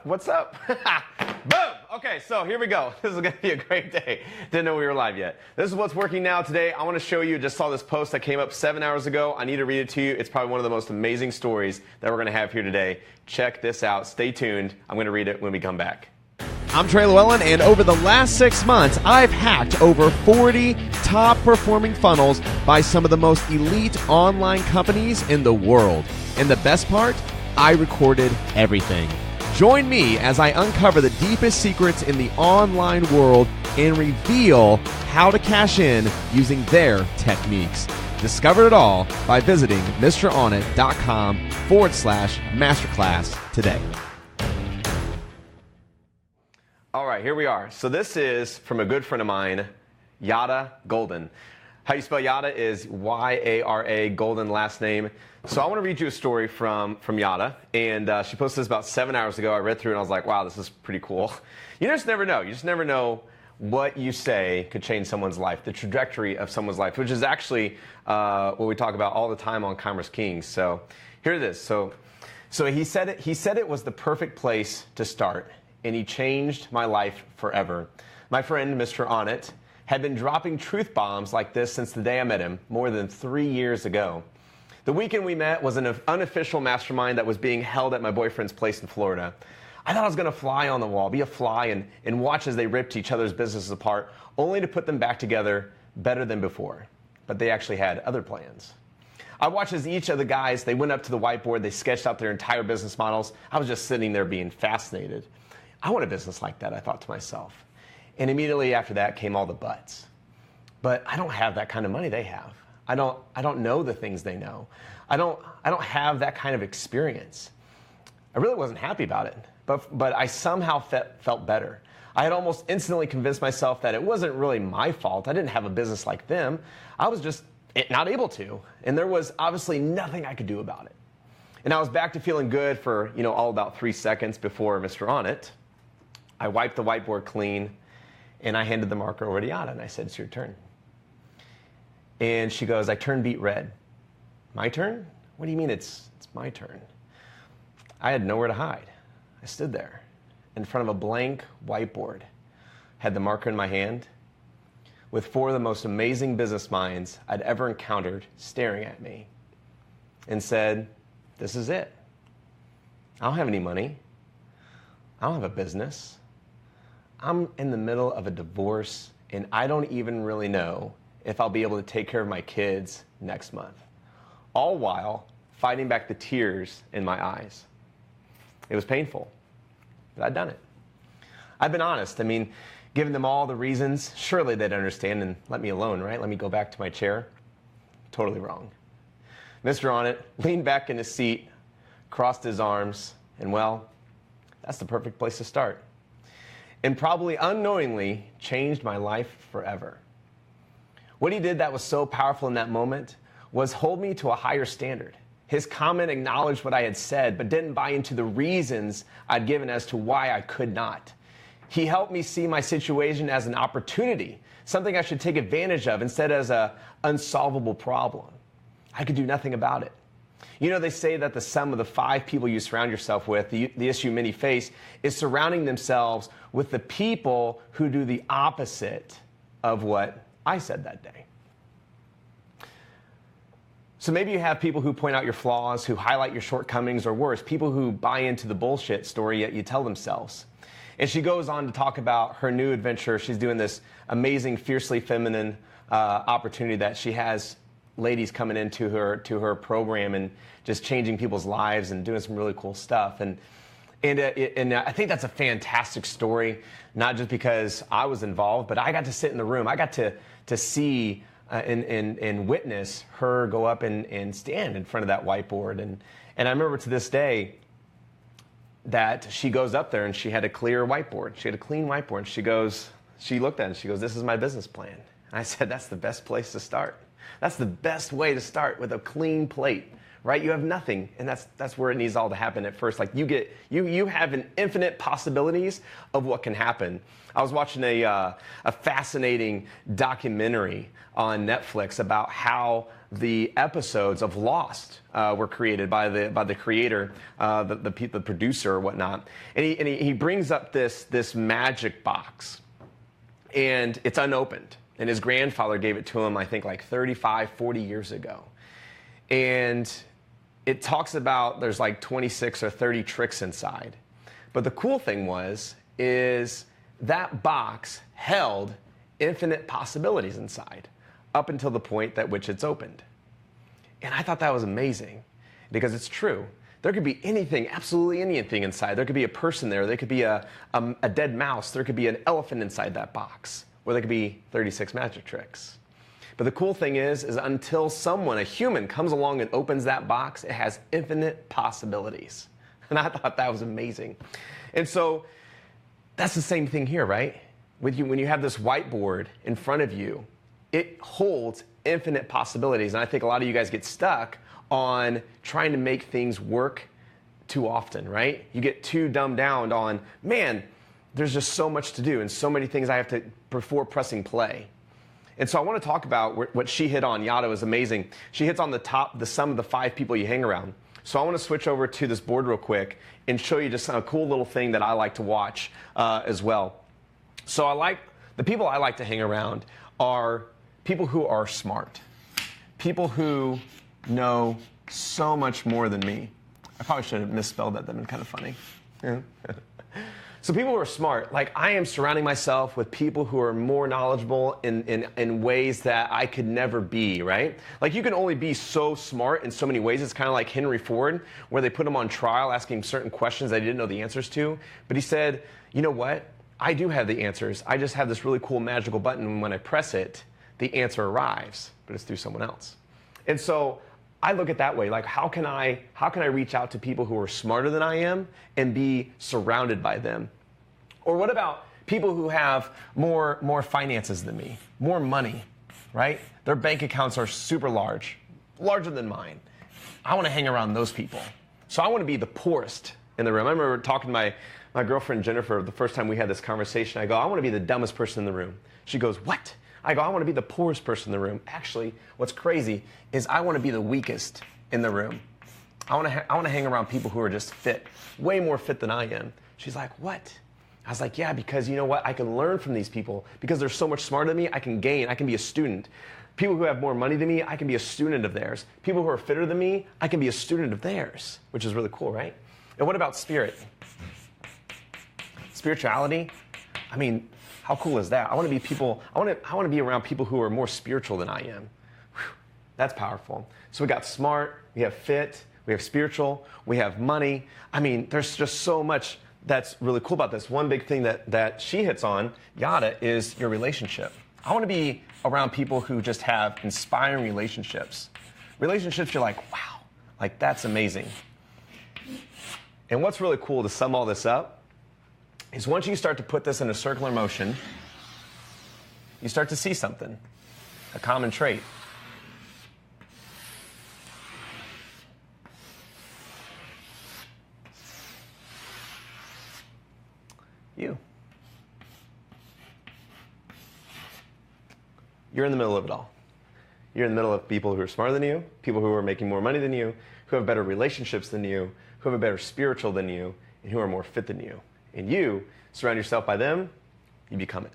What's up? Boom! Okay, so here we go. This is going to be a great day. Didn't know we were live yet. This is what's working now today. I want to show you, just saw this post that came up 7 hours ago. I need to read it to you. It's probably one of the most amazing stories that we're going to have here today. Check this out. Stay tuned. I'm going to read it when we come back. I'm Trey Lewellen, and over the last 6 months, I've hacked over 40 top-performing funnels by some of the most elite online companies in the world. And the best part? I recorded everything. Join me as I uncover the deepest secrets in the online world and reveal how to cash in using their techniques. Discover it all by visiting MrOnIt.com/masterclass today. All right, here we are. So this is from a good friend of mine, Yada Golden. How you spell Yada is Y-A-R-A, Golden last name. So I want to read you a story from Yada, and she posted this about 7 hours ago. I read through it and I was like, wow, this is pretty cool. You just never know. You just never know what you say could change someone's life, the trajectory of someone's life, which is actually what we talk about all the time on Commerce Kings. So here it is. So he said it was the perfect place to start, and he changed my life forever. My friend, Mr. Onnit, had been dropping truth bombs like this since the day I met him more than 3 years ago. The weekend we met was an unofficial mastermind that was being held at my boyfriend's place in Florida. I thought I was going to fly on the wall, be a fly, and watch as they ripped each other's businesses apart, only to put them back together better than before. But they actually had other plans. I watched as each of the guys, they went up to the whiteboard, they sketched out their entire business models. I was just sitting there being fascinated. I want a business like that, I thought to myself. And immediately after that came all the buts. But I don't have that kind of money they have. I don't know the things they know. I don't have that kind of experience. I really wasn't happy about it, but I somehow felt better. I had almost instantly convinced myself that it wasn't really my fault. I didn't have a business like them. I was just not able to, and there was obviously nothing I could do about it. And I was back to feeling good for all about 3 seconds before Mr. Onnit. I wiped the whiteboard clean, and I handed the marker over to Yada, and I said, it's your turn. And she goes, I turned beet red. My turn? What do you mean it's my turn? I had nowhere to hide. I stood there in front of a blank whiteboard, had the marker in my hand, with 4 of the most amazing business minds I'd ever encountered staring at me, and said, this is it. I don't have any money. I don't have a business. I'm in the middle of a divorce, and I don't even really know if I'll be able to take care of my kids next month. All while fighting back the tears in my eyes. It was painful, but I'd done it. I've been honest. I mean, giving them all the reasons, surely they'd understand and let me alone, right? Let me go back to my chair. Totally wrong. Mr. Onnit leaned back in his seat, crossed his arms, and well, that's the perfect place to start. And probably unknowingly changed my life forever. What he did that was so powerful in that moment was hold me to a higher standard. His comment acknowledged what I had said, but didn't buy into the reasons I'd given as to why I could not. He helped me see my situation as an opportunity, something I should take advantage of instead as an unsolvable problem. I could do nothing about it. They say that the sum of the 5 people you surround yourself with, the issue many face, is surrounding themselves with the people who do the opposite of what I said that day. So maybe you have people who point out your flaws, who highlight your shortcomings, or worse, people who buy into the bullshit story that you tell themselves. And she goes on to talk about her new adventure. She's doing this amazing, fiercely feminine opportunity that she has ladies coming into her program and just changing people's lives and doing some really cool stuff. And I think that's a fantastic story, not just because I was involved, but I got to sit in the room. I got to see and witness her go up and stand in front of that whiteboard. And I remember to this day that she goes up there and she had a clear whiteboard. She had a clean whiteboard. And she looked at it and she goes, this is my business plan. And I said, that's the best place to start. That's the best way to start, with a clean plate right? You have nothing, and that's where it needs all to happen at first. Like you have an infinite possibilities of what can happen. I was watching a fascinating documentary on Netflix about how the episodes of Lost were created by the creator, the producer or whatnot, and he brings up this magic box, and it's unopened, and his grandfather gave it to him, I think, like 35, 40 years ago, and it talks about there's like 26 or 30 tricks inside, but the cool thing is that box held infinite possibilities inside up until the point at which it's opened. And I thought that was amazing because it's true. There could be anything, absolutely anything inside. There could be a person there. There could be a dead mouse. There could be an elephant inside that box. Or there could be 36 magic tricks. But the cool thing is until someone, a human, comes along and opens that box, it has infinite possibilities. And I thought that was amazing. And so that's the same thing here, right? When you have this whiteboard in front of you, it holds infinite possibilities. And I think a lot of you guys get stuck on trying to make things work too often, right? You get too dumbed down on, man, there's just so much to do and so many things I have to before pressing play. And so I want to talk about what she hit on. Yada was amazing. She hits on the sum of the 5 people you hang around. So I want to switch over to this board real quick and show you just a cool little thing that I like to watch as well. So the people I like to hang around are people who are smart, people who know so much more than me. I probably should have misspelled that. That'd been kind of funny. Yeah. So people who are smart, like I am surrounding myself with people who are more knowledgeable in ways that I could never be, right? Like you can only be so smart in so many ways. It's kind of like Henry Ford, where they put him on trial asking certain questions that he didn't know the answers to. But he said, you know what? I do have the answers. I just have this really cool magical button, and when I press it, the answer arrives, but it's through someone else. And so I look at that way, like how can I reach out to people who are smarter than I am and be surrounded by them? Or what about people who have more finances than me, more money, right? Their bank accounts are super large, larger than mine. I want to hang around those people. So I want to be the poorest in the room. I remember talking to my girlfriend Jennifer the first time we had this conversation. I go, I want to be the dumbest person in the room. She goes, what? I go, I want to be the poorest person in the room. Actually, what's crazy is I want to be the weakest in the room. I want to hang around people who are just fit, way more fit than I am. She's like, what? I was like, yeah, because you know what? I can learn from these people. Because they're so much smarter than me, I can gain. I can be a student. People who have more money than me, I can be a student of theirs. People who are fitter than me, I can be a student of theirs, which is really cool, right? And what about spirit? Spirituality? I mean, how cool is that? I want to be around people who are more spiritual than I am. Whew, that's powerful. So we got smart, we have fit, we have spiritual, we have money. I mean, there's just so much that's really cool about this. One big thing that she hits on, Yada, is your relationship. I want to be around people who just have inspiring relationships. Relationships you're like, wow, like that's amazing. And what's really cool to sum all this up is once you start to put this in a circular motion, you start to see something, a common trait. You. You're in the middle of it all. You're in the middle of people who are smarter than you, people who are making more money than you, who have better relationships than you, who have a better spiritual than you, and who are more fit than you. And you surround yourself by them, you become it.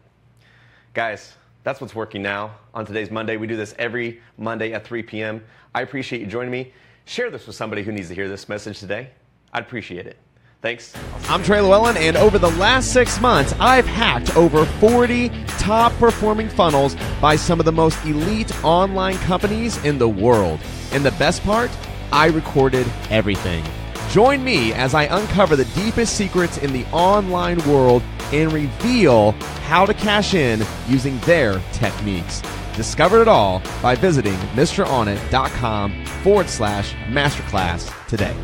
Guys, that's what's working now on today's Monday. We do this every Monday at 3 p.m. I appreciate you joining me. Share this with somebody who needs to hear this message today. I'd appreciate it. Thanks. I'm Trey Lewellen, and over the last 6 months, I've hacked over 40 top-performing funnels by some of the most elite online companies in the world. And the best part? I recorded everything. Join me as I uncover the deepest secrets in the online world and reveal how to cash in using their techniques. Discover it all by visiting MrOnIt.com/masterclass today.